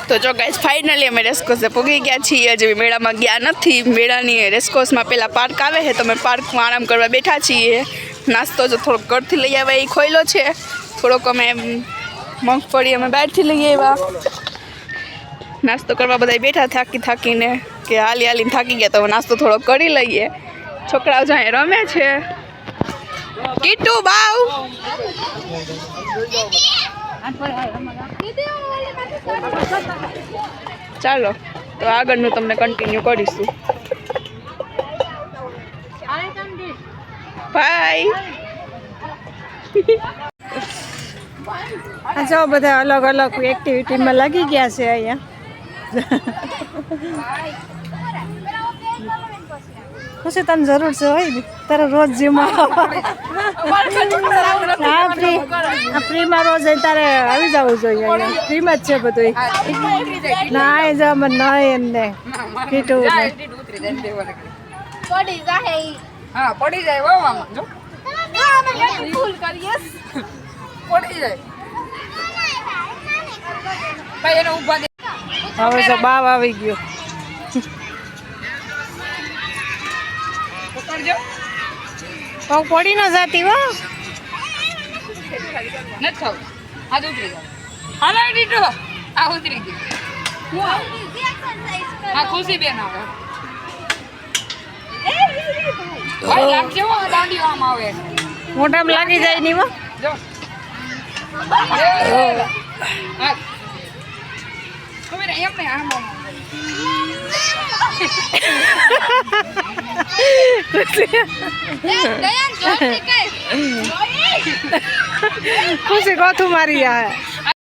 તો જો guys finally અમે રેસકોર્સે પહોંચી ગયા છીએ. હજી મેળામાં ગયા નથી. મેળાની રેસકોર્સમાં પહેલાં પાર્ક આવે છે તો અમે પાર્કમાં આરામ કરવા બેઠા છીએ. નાસ્તો જો થોડોક ઘરથી લઈ આવ્યા એ ખોયલો છે. થોડોક અમે મગફળી અમે બહારથી લઈ આવ્યા. નાસ્તો કરવા બધા બેઠા થાકીને કે હાલીને થાકી ગયા તો નાસ્તો થોડો કરી લઈએ. છોકરાઓ જાય રમે છે. કીટુ બાવ ચાલો તો આગળનું તમને કન્ટિન્યુ કરીશું. બાય. જો બધા અલગ અલગ એક્ટિવિટીમાં લાગી ગયા છે અહીંયા. ખુશી તને જરૂર છે હોય તારે રોજ જીમમાં ફ્રીમાં રોજ તારે આવી જવું જોઈએ. ફ્રીમાં જ છે બધું. ના એ જ અમે ના એમને કીધું પડી જાય. હા પડી જાય વાવામાં જો ફૂલ કરીએ પડી જાય ભાઈ એને ઊભા દે. હવે તો બાવ આવી ગયો. પકડજો પગ પડી ન જતી હો. નથી ખાવ હાથ ઉતરી જાવ. હાલો દીટો આ ઉતરી ગઈ. હા ખુશી બેન આવે ભાઈ લાગશે હો દાંડી આમ આવે મોઢામાં લાગી જાય નહીં હો. જો હા ખબર એમ ને આમ ખુશી ગોથું મારી આ